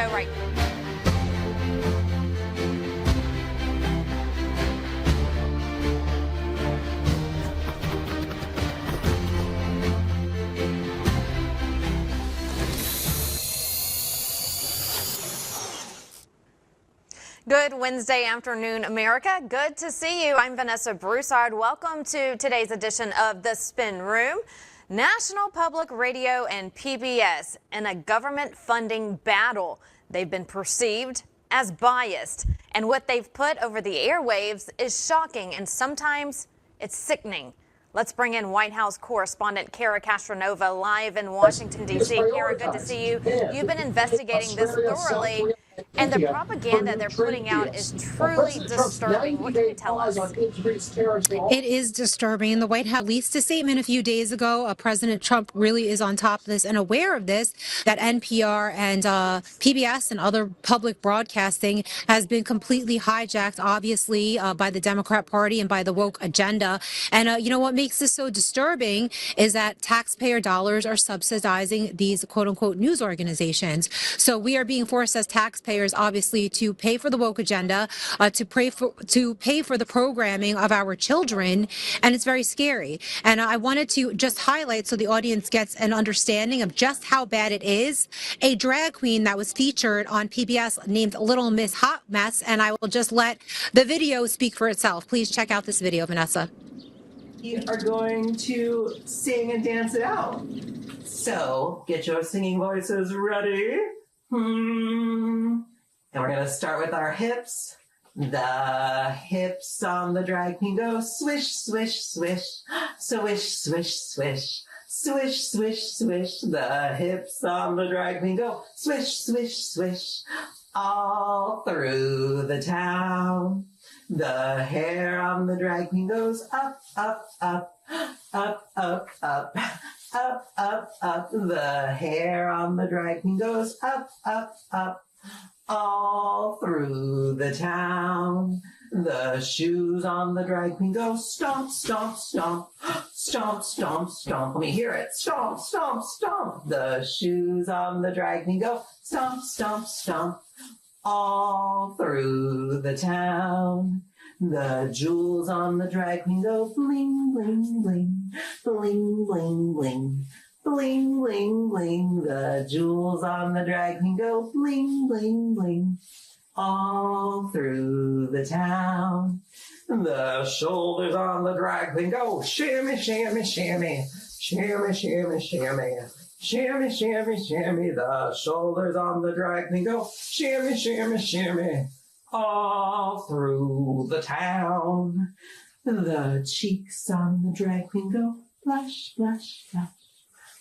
show right now. Good Wednesday afternoon, America. Good to see you. I'm Vanessa Broussard. Welcome to today's edition of The Spin Room. National Public Radio and PBS in a government funding battle. They've been perceived as biased, and what they've put over the airwaves is shocking, and sometimes it's sickening. Let's bring in White House correspondent Kara Castronova live in Washington, D.C. Kara, good to see you. You've been investigating this thoroughly, and the propaganda they're putting out is truly disturbing. What can you tell us? It is disturbing. The White House released a statement a few days ago. President Trump really is on top of this and aware of this, that NPR and PBS and other public broadcasting has been completely hijacked, obviously, by the Democrat Party and by the woke agenda. And you know what makes this so disturbing is that taxpayer dollars are subsidizing these quote-unquote news organizations. So we are being forced as taxpayers, obviously, to pay for the woke agenda, to pay for the programming of our children, and it's very scary. And I wanted to just highlight, so the audience gets an understanding of just how bad it is, a drag queen that was featured on PBS named Little Miss Hot Mess, and I will just let the video speak for itself. Please check out this video, Vanessa. We are going to sing and dance it out. So get your singing voices ready. And we're going to start with our hips. The hips on the drag queen go swish, swish, swish, swish, swish, swish, swish, swish, swish. The hips on the drag queen go swish, swish, swish, all through the town. The hair on the drag queen goes up, up, up, up, up, up, up, up, up. The hair on the drag queen goes up, up, up, all through the town. The shoes on the drag queen go stomp, stomp, stomp, stomp, stomp, stomp. Let me hear it. Stomp, stomp, stomp. The shoes on the drag queen go stomp, stomp, stomp, all through the town. The jewels on the drag queen go bling, bling, bling, bling, bling, bling, bling, bling, bling. The jewels on the drag queen go bling, bling, bling, all through the town. The shoulders on the drag queen go shimmy, shimmy, shimmy, shimmy, shimmy, shimmy. Shimmy, shimmy, shimmy, the shoulders on the drag queen go shimmy, shimmy, shimmy, all through the town. The cheeks on the drag queen go blush, blush,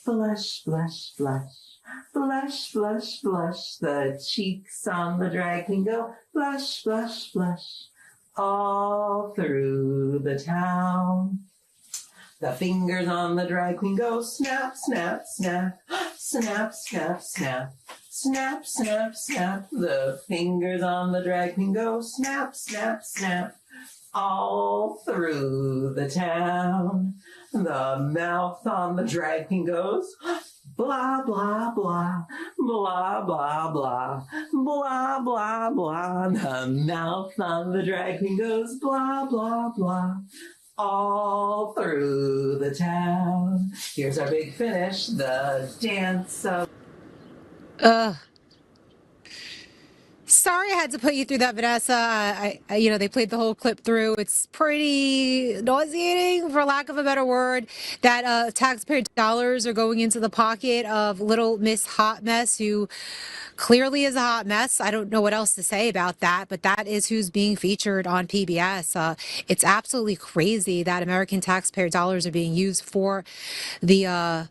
blush, blush, blush, blush, blush, blush, blush. The cheeks on the drag queen go blush, blush, blush, all through the town. The fingers on the drag queen go snap, snap, snap, snap, snap, snap, snap, snap, snap. The fingers on the drag queen go snap, snap, snap, all through the town. The mouth on the drag queen goes blah, blah, blah, blah, blah, blah, blah, blah, blah. The mouth on the drag queen goes blah, blah, blah, all through the town. Here's our big finish, the dance of... Sorry I had to put you through that, Vanessa. They played the whole clip through. It's pretty nauseating, for lack of a better word, that taxpayer dollars are going into the pocket of Little Miss Hot Mess, who clearly is a hot mess. I don't know what else to say about that, but that is who's being featured on PBS. It's absolutely crazy that American taxpayer dollars are being used for the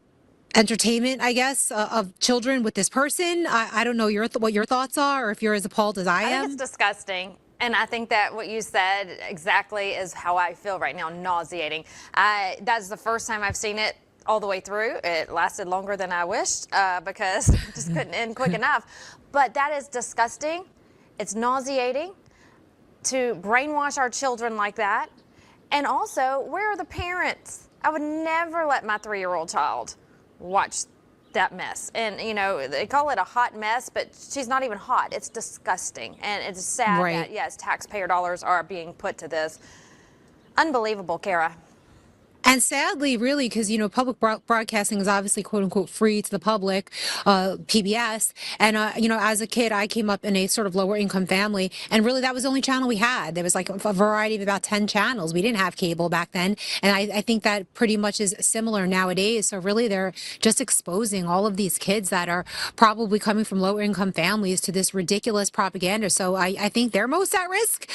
entertainment, I guess, of children with this person. I don't know what your thoughts are, or if you're as appalled as I am. I think it's disgusting. And I think that what you said exactly is how I feel right now, nauseating. That's the first time I've seen it all the way through. It lasted longer than I wished because it just couldn't end quick enough. But that is disgusting. It's nauseating to brainwash our children like that. And also, where are the parents? I would never let my 3-year-old child watch that mess. And, you know, they call it a hot mess, but she's not even hot. It's disgusting. And it's sad Right. that, yes, taxpayer dollars are being put to this. Unbelievable, Kara. And sadly, really, because, you know, public broadcasting is obviously quote unquote free to the public, PBS. And, you know, as a kid, I came up in a sort of lower income family. And really, that was the only channel we had. There was like a variety of about 10 channels. We didn't have cable back then. And I think that pretty much is similar nowadays. So really, they're just exposing all of these kids that are probably coming from lower income families to this ridiculous propaganda. So I think they're most at risk.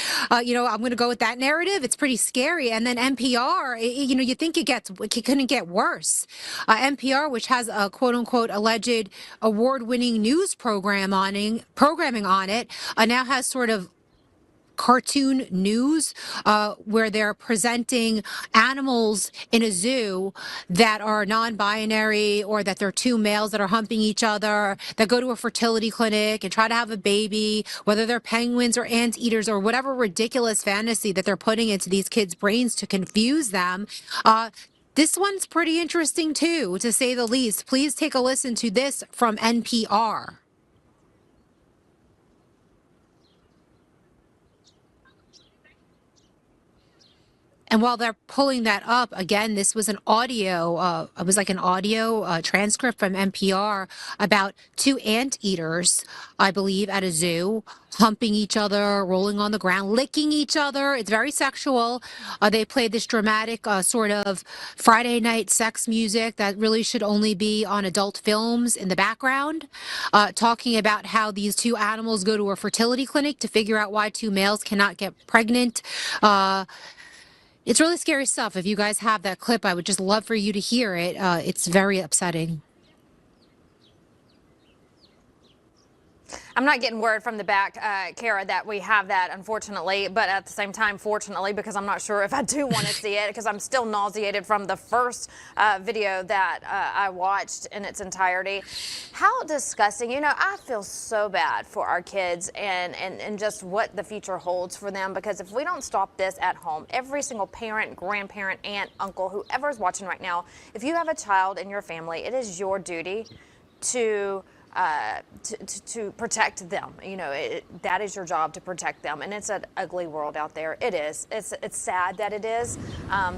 You know, I'm going to go with that narrative. It's pretty scary. And then NPR, you know, you think it couldn't get worse. NPR, which has a quote unquote alleged award-winning news programming on it, now has sort of cartoon news where they're presenting animals in a zoo that are non-binary, or that they're two males that are humping each other, that go to a fertility clinic and try to have a baby, whether they're penguins or anteaters or whatever ridiculous fantasy that they're putting into these kids' brains to confuse them. This one's pretty interesting too, to say the least. Please take a listen to this from NPR. And while they're pulling that up, again, this was an audio, it was like an audio transcript from NPR about two anteaters, I believe, at a zoo, humping each other, rolling on the ground, licking each other. It's very sexual. They played this dramatic sort of Friday night sex music that really should only be on adult films in the background, talking about how these two animals go to a fertility clinic to figure out why two males cannot get pregnant. It's really scary stuff. If you guys have that clip, I would just love for you to hear it. It's very upsetting. I'm not getting word from the back, Kara, that we have that, unfortunately, but at the same time, fortunately, because I'm not sure if I do want to see it, because I'm still nauseated from the first video that I watched in its entirety. How disgusting. You know, I feel so bad for our kids and just what the future holds for them, because if we don't stop this at home, every single parent, grandparent, aunt, uncle, whoever's watching right now, if you have a child in your family, it is your duty to protect them. You know, that is your job, to protect them. And it's an ugly world out there. It is. It's sad that it is.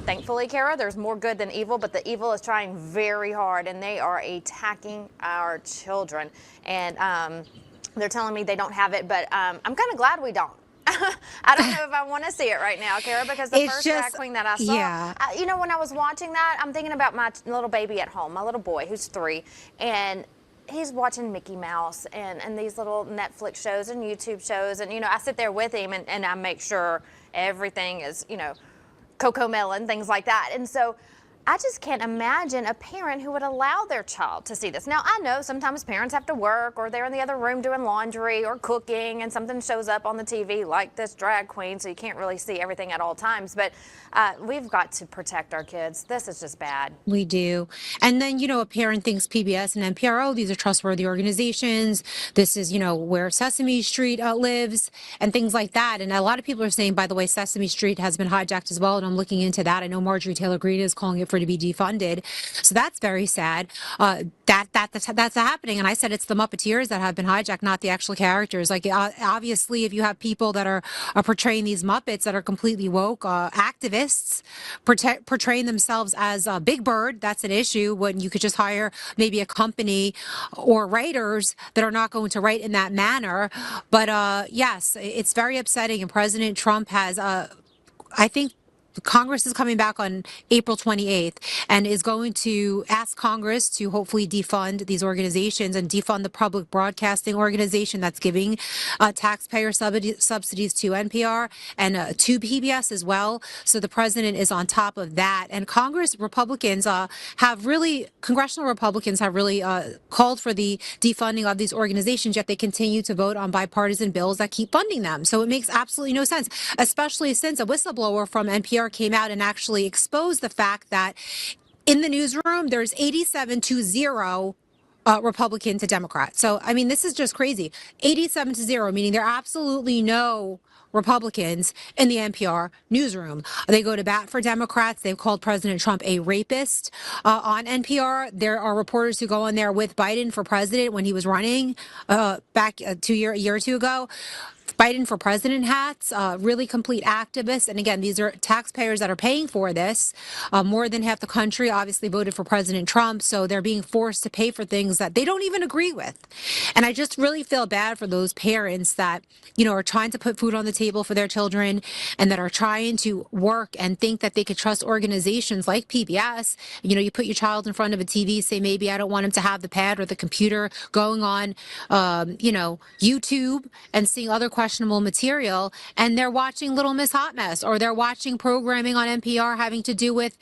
Thankfully, Kara, there's more good than evil, but the evil is trying very hard, and they are attacking our children. And they're telling me they don't have it, but I'm kind of glad we don't. I don't know if I want to see it right now, Kara, because the first drag queen that I saw, yeah. You know, when I was watching that, I'm thinking about my little baby at home, my little boy who's 3, and he's watching Mickey Mouse and these little Netflix shows and YouTube shows. And, you know, I sit there with him and I make sure everything is, you know, Coco Melon, things like that. And so I just can't imagine a parent who would allow their child to see this. Now, I know sometimes parents have to work, or they're in the other room doing laundry or cooking, and something shows up on the TV like this drag queen, so you can't really see everything at all times. But we've got to protect our kids. This is just bad. We do. And then, you know, a parent thinks PBS and NPR, oh, these are trustworthy organizations. This is, you know, where Sesame Street lives and things like that. And a lot of people are saying, by the way, Sesame Street has been hijacked as well. And I'm looking into that. I know Marjorie Taylor Greene is calling it for to be defunded. So that's very sad. That's happening. And I said it's the Muppeteers that have been hijacked, not the actual characters. Like, obviously, if you have people that are portraying these Muppets that are completely woke, activists, portraying themselves as Big Bird, that's an issue, when you could just hire maybe a company or writers that are not going to write in that manner. But yes, it's very upsetting. And President Trump has, I think, Congress is coming back on April 28th and is going to ask Congress to hopefully defund these organizations and defund the public broadcasting organization that's giving taxpayer subsidies to NPR and to PBS as well. So the president is on top of that. And Congressional Republicans have really called for the defunding of these organizations, yet they continue to vote on bipartisan bills that keep funding them. So it makes absolutely no sense, especially since a whistleblower from NPR came out and actually exposed the fact that in the newsroom, there's 87 to 0 Republican to Democrat. So, I mean, this is just crazy. 87-0, meaning there are absolutely no Republicans in the NPR newsroom. They go to bat for Democrats. They've called President Trump a rapist on NPR. There are reporters who go on there with Biden for president when he was running back a year or two ago. Biden for president hats, really complete activists. And again, these are taxpayers that are paying for this. More than half the country obviously voted for President Trump, so they're being forced to pay for things that they don't even agree with. And I just really feel bad for those parents that, are trying to put food on the table for their children and that are trying to work and think that they could trust organizations like PBS. You put your child in front of a TV, say, maybe I don't want him to have the pad or the computer going on, YouTube and seeing other questionable material, and they're watching Little Miss Hot Mess, or they're watching programming on NPR having to do with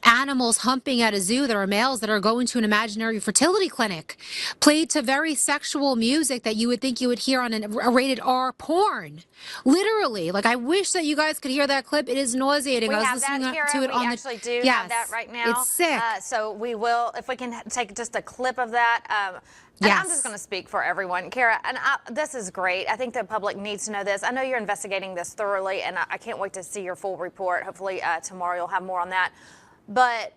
animals humping at a zoo that are males that are going to an imaginary fertility clinic, played to very sexual music that you would think you would hear on a rated R porn. Literally, like, I wish that you guys could hear that clip. It is nauseating. We I was have listening that, Kara. to it we on actually the. do Yes, have that right now. It's sick. So we will, if we can take just a clip of that. And Yes. I'm just going to speak for everyone. Kara, and this is great. I think the public needs to know this. I know you're investigating this thoroughly, and I can't wait to see your full report. Hopefully tomorrow you'll have more on that. But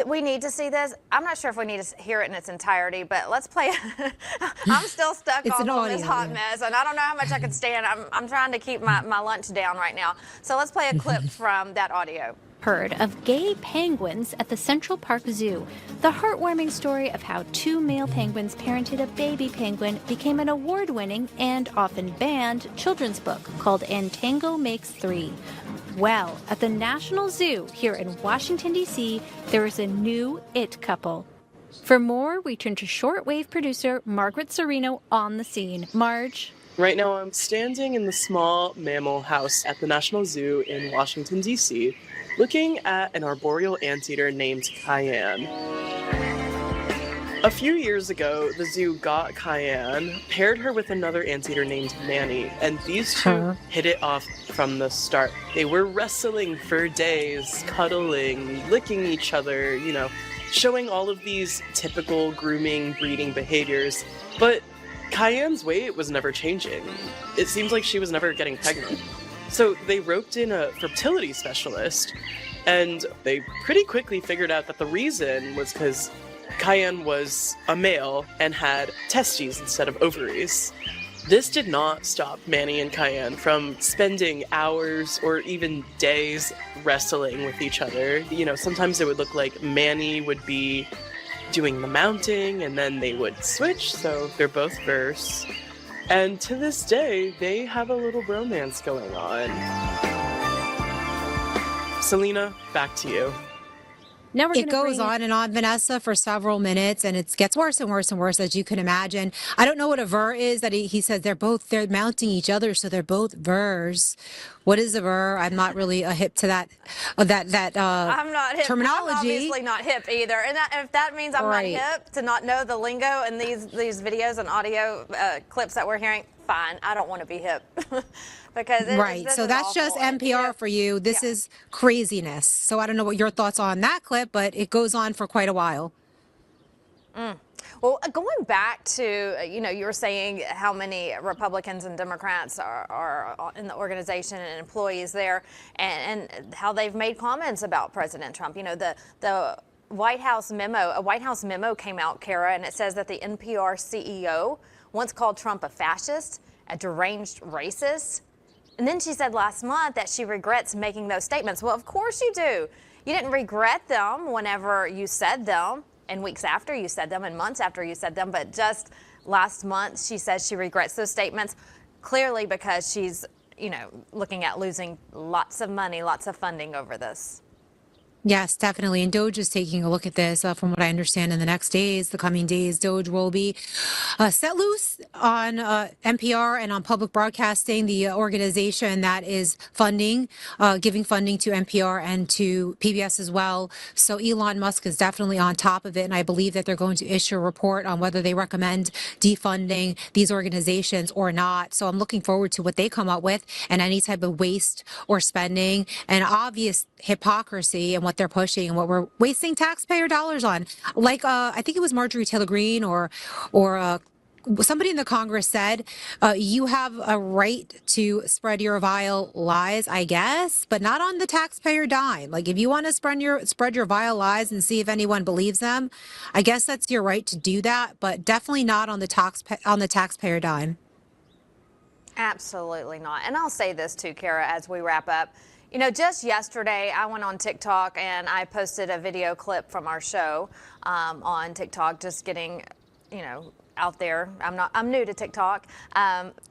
we need to see this. I'm not sure if we need to hear it in its entirety, but let's play it. I'm still stuck It's on an this audio, hot yeah. mess, and I don't know how much I can stand. I'm trying to keep my lunch down right now. So let's play a clip from that audio. Herd of gay penguins at the Central Park Zoo. The heartwarming story of how two male penguins parented a baby penguin became an award-winning and often banned children's book called And Tango Makes Three. Well, at the National Zoo here in Washington, D.C., there is a new it couple. For more, we turn to shortwave producer Margaret Serino on the scene. Marge. Right now I'm standing in the small mammal house at the National Zoo in Washington, D.C., looking at an arboreal anteater named Cayenne. A few years ago, the zoo got Cayenne, paired her with another anteater named Manny, and these two hit it off from the start. They were wrestling for days, cuddling, licking each other, showing all of these typical grooming, breeding behaviors. But Cayenne's weight was never changing. It seems like she was never getting pregnant. So they roped in a fertility specialist, and they pretty quickly figured out that the reason was because Cayenne was a male and had testes instead of ovaries. This did not stop Manny and Cayenne from spending hours or even days wrestling with each other. Sometimes it would look like Manny would be doing the mounting and then they would switch, so they're both verse. And to this day, they have a little romance going on. Selena, back to you. Now It goes on and on, Vanessa, for several minutes, and it gets worse and worse and worse, as you can imagine. I don't know what a ver is. That he says they're mounting each other, so they're both vers. What is a ver? I'm not really hip to that I'm not hip. terminology. I'm obviously not hip either, and if that means I'm Right. not hip to not know the lingo and these videos and audio clips that we're hearing, fine. I don't want to be hip because Right. So that's just NPR for you. This is craziness. So I don't know what your thoughts are on that clip, but it goes on for quite a while. Well, going back to, you were saying how many Republicans and Democrats are in the organization and employees there, and how they've made comments about President Trump. The White House memo, a White House memo came out, Kara, and it says that the NPR CEO once called Trump a fascist, a deranged racist. And then she said last month that she regrets making those statements. Well, of course you do. You didn't regret them whenever you said them, and weeks after you said them, and months after you said them, but just last month she says she regrets those statements, clearly because she's, looking at losing lots of money, lots of funding over this. Yes, definitely. And Doge is taking a look at this. From what I understand, in the coming days, Doge will be set loose on NPR and on public broadcasting, the organization that is giving funding to NPR and to PBS as well. So Elon Musk is definitely on top of it. And I believe that they're going to issue a report on whether they recommend defunding these organizations or not. So I'm looking forward to what they come up with, and any type of waste or spending and obvious hypocrisy and what they're pushing and what we're wasting taxpayer dollars on. Like, I think it was Marjorie Taylor Greene or somebody in the Congress said, you have a right to spread your vile lies, I guess, but not on the taxpayer dime. Like, if you want to spread your vile lies and see if anyone believes them, I guess that's your right to do that, but definitely not on the taxpayer dime. Absolutely not. And I'll say this too, Kara, as we wrap up. You know, just yesterday, I went on TikTok and I posted a video clip from our show on TikTok, just getting, you know, out there. I'm new to TikTok.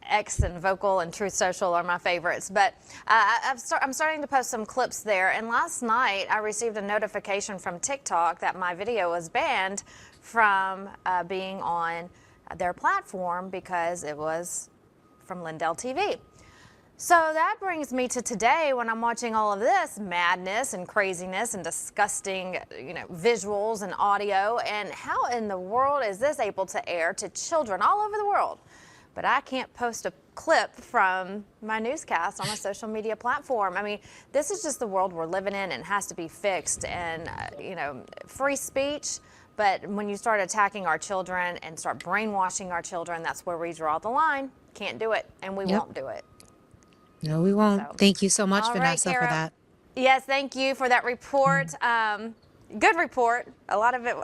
X and Vocal and Truth Social are my favorites, but I'm starting to post some clips there. And last night I received a notification from TikTok that my video was banned from being on their platform because it was from Lindell TV. So that brings me to today when I'm watching all of this madness and craziness and disgusting, you know, visuals and audio, and how in the world is this able to air to children all over the world? But I can't post a clip from my newscast on a social media platform. I mean, this is just the world we're living in and has to be fixed. And, you know, free speech, but when you start attacking our children and start brainwashing our children, that's where we draw the line. Can't do it, and we won't do it. No, we won't. So, thank you so much, all right, Vanessa, Kara. for that. Yes, thank you for that report. Good report. A lot of it,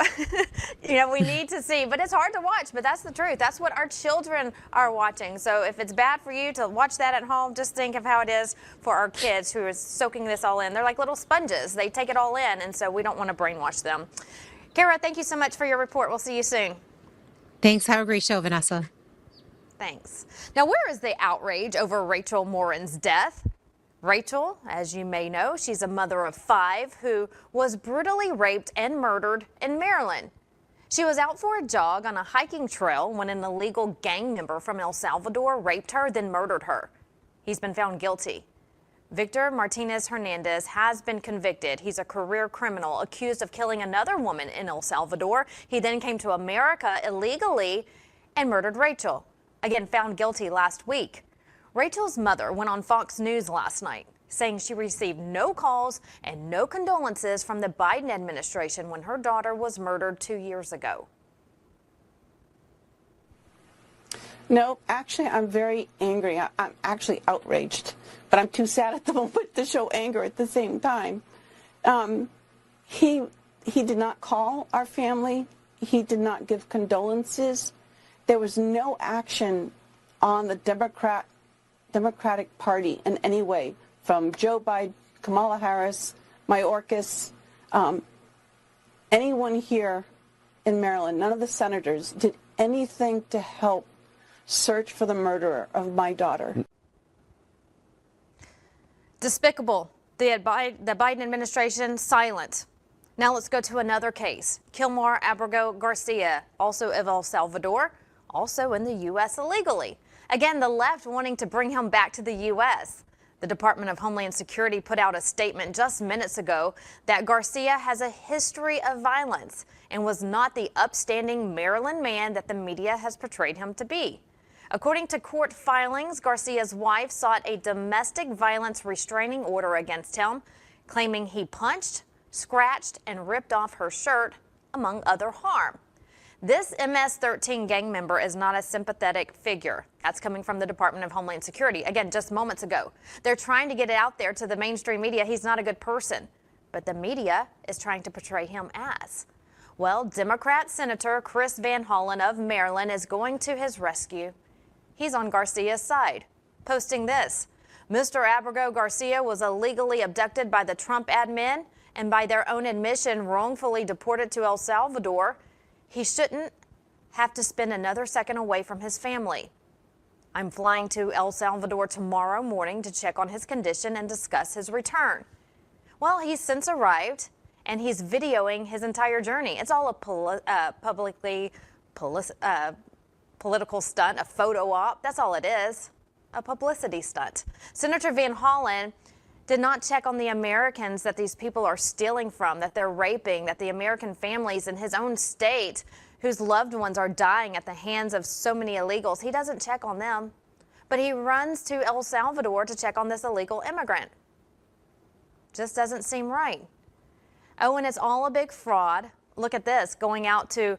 you know, we need to see, but it's hard to watch, but that's the truth. That's what our children are watching. So if it's bad for you to watch that at home, just think of how it is for our kids who are soaking this all in. They're like little sponges. They take it all in, and so we don't want to brainwash them. Kara, thank you so much for your report. We'll see you soon. Thanks. Have a great show, Vanessa. Thanks. Now, where is the outrage over Rachel Morin'S death? Rachel, as you may know, she's a mother of 5 who was brutally raped and murdered in Maryland. She was out for a jog on a hiking trail when an illegal gang member from El Salvador raped her, then murdered her. He's been found guilty. Victor Martinez Hernandez has been convicted. He's a career criminal accused of killing another woman in El Salvador. He then came to America illegally and murdered Rachel. Again, found guilty last week. Rachel's mother went on Fox News last night, saying she received no calls and no condolences from the Biden administration when her daughter was murdered 2 years ago. No, actually, I'm very angry. I'm actually outraged, but I'm too sad at the moment to show anger at the same time. He did not call our family. He did not give condolences. There was no action on the Democratic Party in any way, from Joe Biden, Kamala Harris, Mayorkas, anyone here in Maryland, none of the senators did anything to help search for the murderer of my daughter. Despicable. The Biden administration silent. Now let's go to another case. Kilmar Abrego Garcia, also of El Salvador, also in the U.S. illegally. Again, the left wanting to bring him back to the U.S. The Department of Homeland Security put out a statement just minutes ago that Garcia has a history of violence and was not the upstanding Maryland man that the media has portrayed him to be. According to court filings, Garcia's wife sought a domestic violence restraining order against him, claiming he punched, scratched, and ripped off her shirt, among other harm. This MS-13 gang member is not a sympathetic figure. That's coming from the Department of Homeland Security. Again, just moments ago. They're trying to get it out there to the mainstream media. He's not a good person. But the media is trying to portray him as. Well, Democrat Senator Chris Van Hollen of Maryland is going to his rescue. He's on Garcia's side, posting this. Mr. Abrego Garcia was illegally abducted by the Trump admin and by their own admission wrongfully deported to El Salvador. He shouldn't have to spend another second away from his family. I'm flying to El Salvador tomorrow morning to check on his condition and discuss his return. Well, he's since arrived, and he's videoing his entire journey. It's all a political stunt, a photo op. That's all it is, a publicity stunt. Senator Van Hollen did not check on the Americans that these people are stealing from, that they're raping, that the American families in his own state whose loved ones are dying at the hands of so many illegals. He doesn't check on them, but he runs to El Salvador to check on this illegal immigrant. Just doesn't seem right. Oh, and it's all a big fraud. Look at this, going out to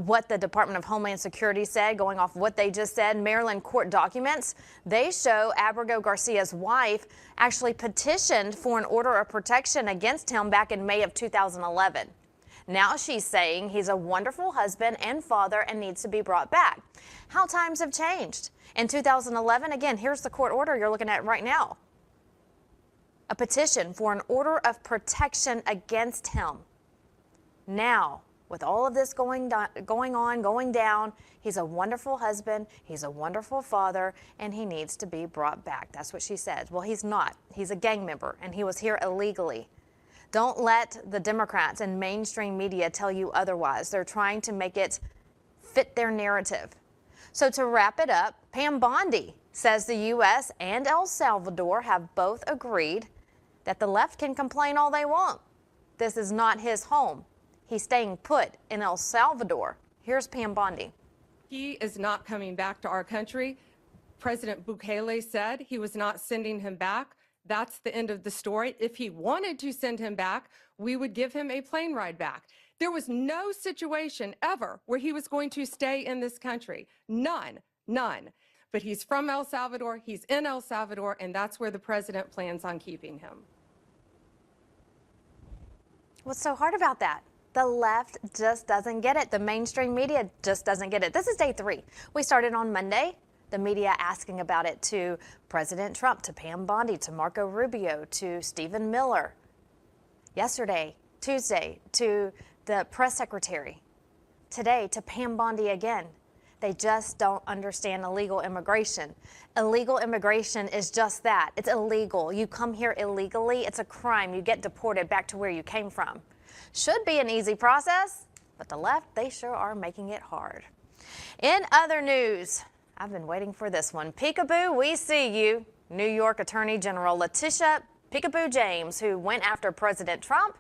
what the Department of Homeland Security said, going off what they just said. Maryland court documents, they show Abrego Garcia's wife actually petitioned for an order of protection against him back in May of 2011. Now she's saying he's a wonderful husband and father and needs to be brought back. How times have changed. In 2011, again, here's the court order you're looking at right now. A petition for an order of protection against him. Now, with all of this going down, he's a wonderful husband, he's a wonderful father, and he needs to be brought back. That's what she said. Well, he's not. He's a gang member, and he was here illegally. Don't let the Democrats and mainstream media tell you otherwise. They're trying to make it fit their narrative. So to wrap it up, Pam Bondi says the U.S. and El Salvador have both agreed that the left can complain all they want. This is not his home. He's staying put in El Salvador. Here's Pam Bondi. He is not coming back to our country. President Bukele said he was not sending him back. That's the end of the story. If he wanted to send him back, we would give him a plane ride back. There was no situation ever where he was going to stay in this country. None. But he's from El Salvador, he's in El Salvador, and that's where the president plans on keeping him. What's so hard about that? The left just doesn't get it. The mainstream media just doesn't get it. This is day 3. We started on Monday. The media asking about it to President Trump, to Pam Bondi, to Marco Rubio, to Stephen Miller. Yesterday, Tuesday, to the press secretary. Today, to Pam Bondi again. They just don't understand illegal immigration. Illegal immigration is just that. It's illegal. You come here illegally, it's a crime. You get deported back to where you came from. Should be an easy process, but the left, they sure are making it hard. In other news, I've been waiting for this one. Peekaboo, we see you. New York Attorney General Letitia Peekaboo James, who went after President Trump,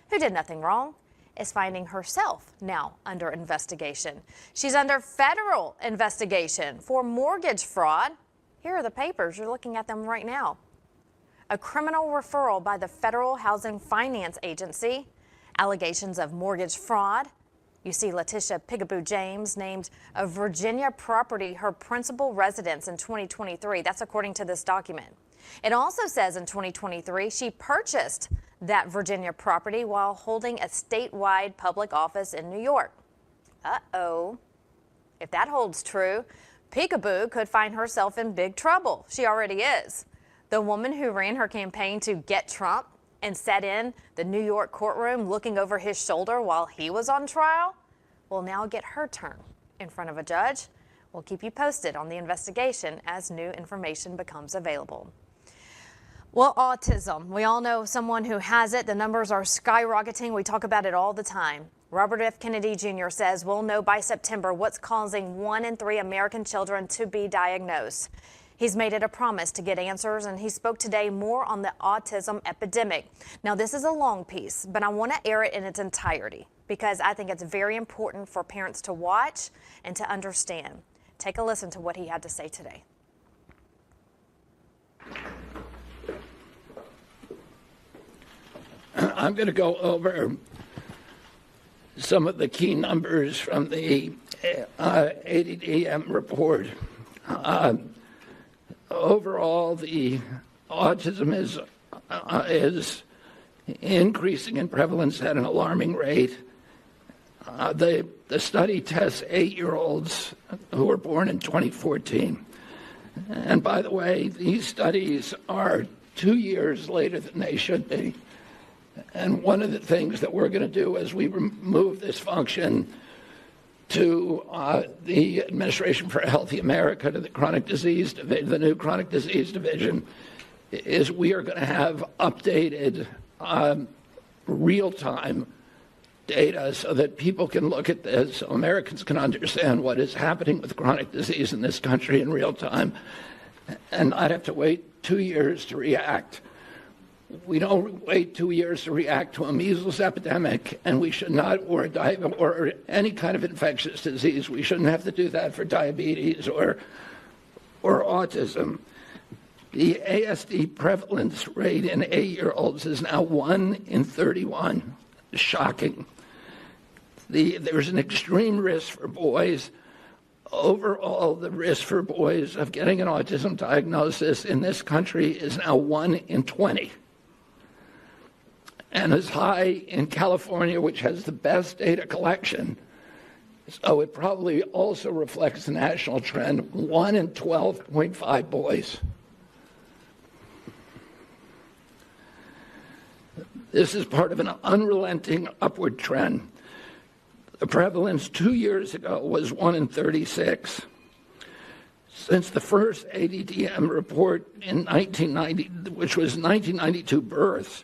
who did nothing wrong, is finding herself now under investigation. She's under federal investigation for mortgage fraud. Here are the papers. You're looking at them right now. A criminal referral by the Federal Housing Finance Agency. Allegations of mortgage fraud. You see Letitia Peekaboo James named a Virginia property her principal residence in 2023. That's according to this document. It also says in 2023 she purchased that Virginia property while holding a statewide public office in New York. Uh-oh. If that holds true, Peekaboo could find herself in big trouble. She already is. The woman who ran her campaign to get Trump and sat in the New York courtroom looking over his shoulder while he was on trial will now get her turn in front of a judge. We'll keep you posted on the investigation as new information becomes available. Well, autism. We all know someone who has it. The numbers are skyrocketing. We talk about it all the time. Robert F. Kennedy Jr. says we'll know by September what's causing 1 in 3 American children to be diagnosed. He's made it a promise to get answers, and he spoke today more on the autism epidemic. Now, this is a long piece, but I want to air it in its entirety because I think it's very important for parents to watch and to understand. Take a listen to what he had to say today. I'm going to go over some of the key numbers from the ADDM report. Overall, the autism is increasing in prevalence at an alarming rate. The study tests 8-year-olds who were born in 2014. And by the way, these studies are 2 years later than they should be. And one of the things that we're going to do as we move this function to the Administration for a Healthy America, to the Chronic Disease Division, the new Chronic Disease Division, is we are going to have updated real-time data so that people can look at this, so Americans can understand what is happening with chronic disease in this country in real time, and not have to wait 2 years to react. We don't wait 2 years to react to a measles epidemic, and we should not, or any kind of infectious disease. We shouldn't have to do that for diabetes or autism. The ASD prevalence rate in 8-year-olds is now 1 in 31. shocking. There's an extreme risk for boys. Overall, the risk for boys of getting an autism diagnosis in this country is now 1 in 20. And as high in California, which has the best data collection. So it probably also reflects the national trend, 1 in 12.5 boys. This is part of an unrelenting upward trend. The prevalence 2 years ago was 1 in 36. Since the first ADDM report in 1990, which was 1992 births,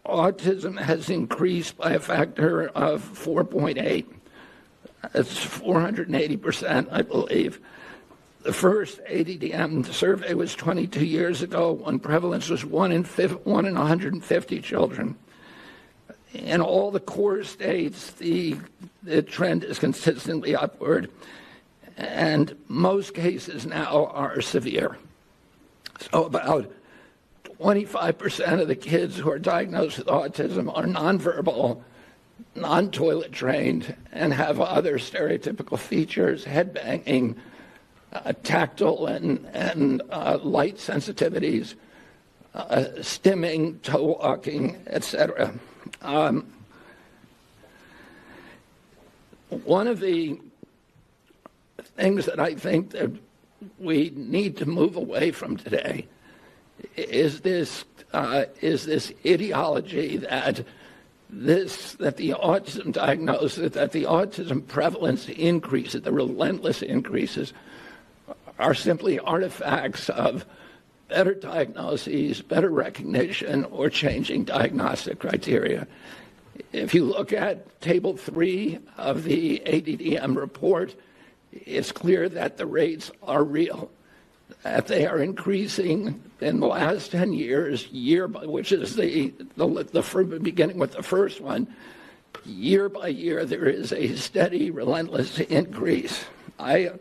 autism has increased by a factor of 4.8. That's 480%, I believe. The first ADDM survey was 22 years ago when prevalence was 1 in 150 children. In all the core states, the trend is consistently upward, and most cases now are severe. So about 25% of the kids who are diagnosed with autism are nonverbal, non-toilet trained, and have other stereotypical features, head banging, tactile and light sensitivities, stimming, toe walking, etc. One of the things that I think that we need to move away from today is this ideology that the autism diagnosis, that the autism prevalence increases, the relentless increases, are simply artifacts of better diagnoses, better recognition, or changing diagnostic criteria. If you look at Table 3 of the ADDM report, it's clear that the rates are real, that they are increasing in the last 10 years, which is the beginning with the first one. Year by year, there is a steady, relentless increase. I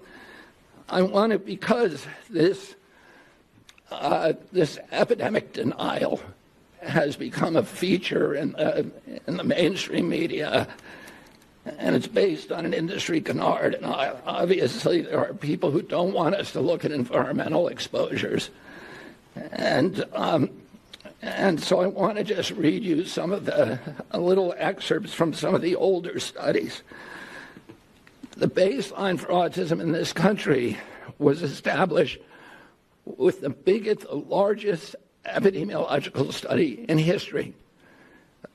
want to, because this epidemic denial has become a feature in the mainstream media, and it's based on an industry canard. And obviously, there are people who don't want us to look at environmental exposures. And so I want to just read you some of the little excerpts from some of the older studies. The baseline for autism in this country was established with the largest epidemiological study in history,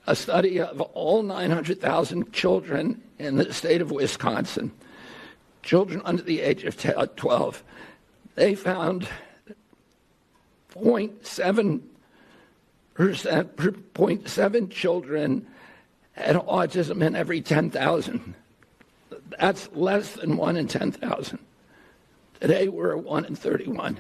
a study of all 900,000 children in the state of Wisconsin, children under the age of 12. They found 0.7 children had autism in every 10,000. That's less than 1 in 10,000. Today we're at 1 in 31.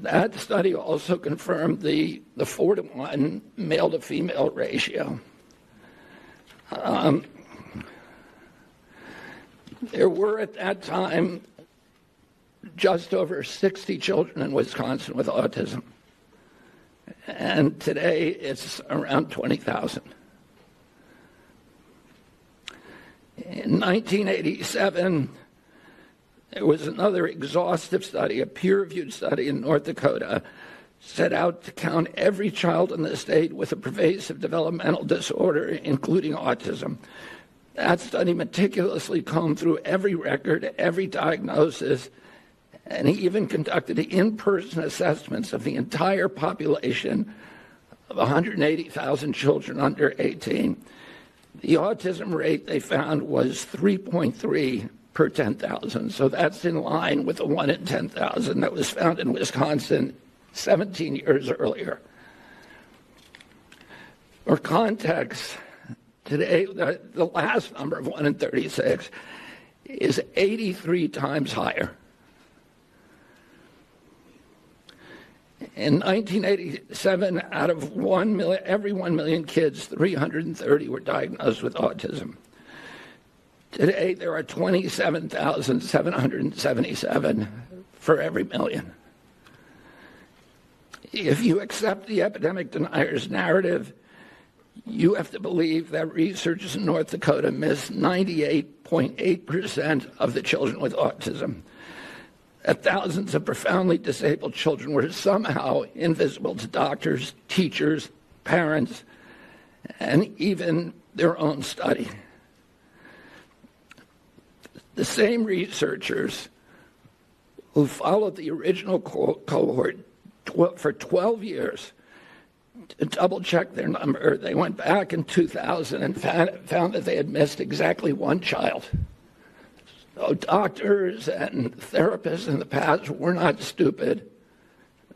That study also confirmed the 4-to-1 male to female ratio. There were at that time just over 60 children in Wisconsin with autism. And today it's around 20,000. In 1987, there was another exhaustive study, a peer-reviewed study in North Dakota, set out to count every child in the state with a pervasive developmental disorder, including autism. That study meticulously combed through every record, every diagnosis, and he even conducted in-person assessments of the entire population of 180,000 children under 18. The autism rate they found was 3.3 per 10,000. So that's in line with the 1 in 10,000 that was found in Wisconsin 17 years earlier. For context, today the last number of 1 in 36 is 83 times higher. In 1987, out of every 1 million kids, 330 were diagnosed with autism. Today, there are 27,777 for every million. If you accept the epidemic denier's narrative, you have to believe that researchers in North Dakota missed 98.8% of the children with autism, that thousands of profoundly disabled children were somehow invisible to doctors, teachers, parents, and even their own study. The same researchers who followed the original cohort for 12 years to double-check their number, they went back in 2000 and found that they had missed exactly one child. So doctors and therapists in the past were not stupid.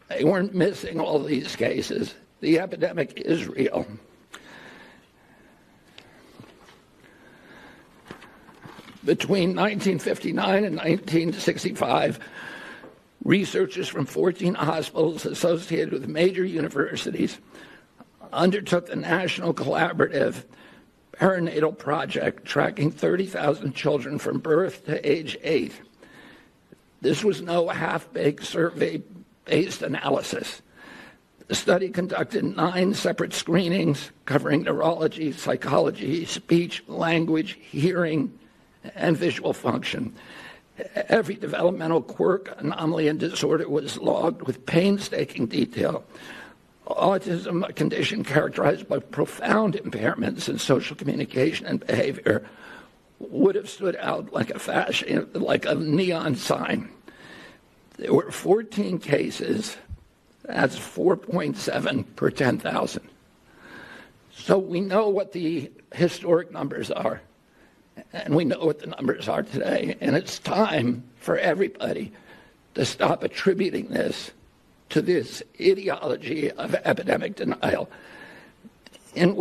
They weren't missing all these cases. The epidemic is real. Between 1959 and 1965, researchers from 14 hospitals associated with major universities undertook the National Collaborative Perinatal Project, tracking 30,000 children from birth to age 8. This was no half-baked survey-based analysis. The study conducted 9 separate screenings covering neurology, psychology, speech, language, hearing, and visual function. Every developmental quirk, anomaly, and disorder was logged with painstaking detail. Autism, a condition characterized by profound impairments in social communication and behavior, would have stood out like a neon sign. There were 14 cases. That's 4.7 per 10,000. So we know what the historic numbers are, and we know what the numbers are today. And it's time for everybody to stop attributing this to this ideology of epidemic denial. In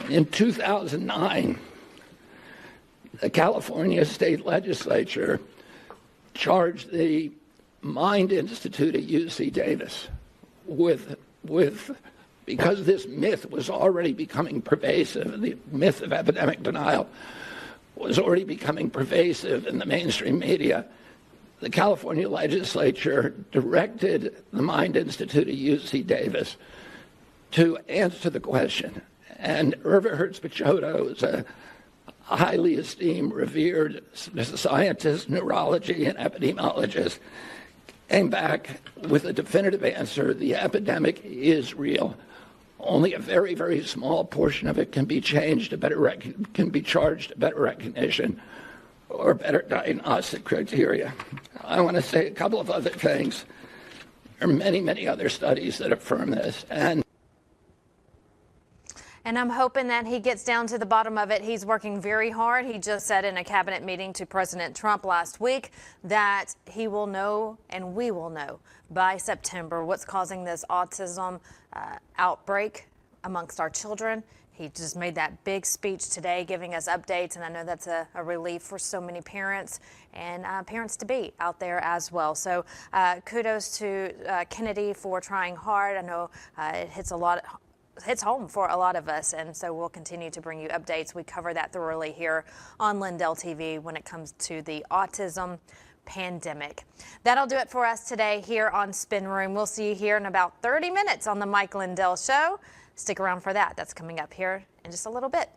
2009, the California State Legislature charged the Mind Institute at UC Davis because this myth was already becoming pervasive, the myth of epidemic denial was already becoming pervasive in the mainstream media. The California legislature directed the Mind Institute at UC Davis to answer the question. And Irva Hertz-Pichotto is a highly esteemed, revered scientist, neurology, and epidemiologist, came back with a definitive answer: the epidemic is real. Only a very, very small portion of it can be changed to can be charged to better recognition or better diagnostic criteria. I want to say a couple of other things. There are many, many other studies that affirm this. And I'm hoping that he gets down to the bottom of it. He's working very hard. He just said in a cabinet meeting to President Trump last week that he will know, and we will know by September, what's causing this autism outbreak amongst our children. He just made that big speech today giving us updates, and I know that's a relief for so many parents and parents-to-be out there as well. So kudos to Kennedy for trying hard. I know it hits home for a lot of us, and so we'll continue to bring you updates. We cover that thoroughly here on Lindell TV when it comes to the autism pandemic. That'll do it for us today here on Spin Room. We'll see you here in about 30 minutes on the Mike Lindell Show. Stick around for that. That's coming up here in just a little bit.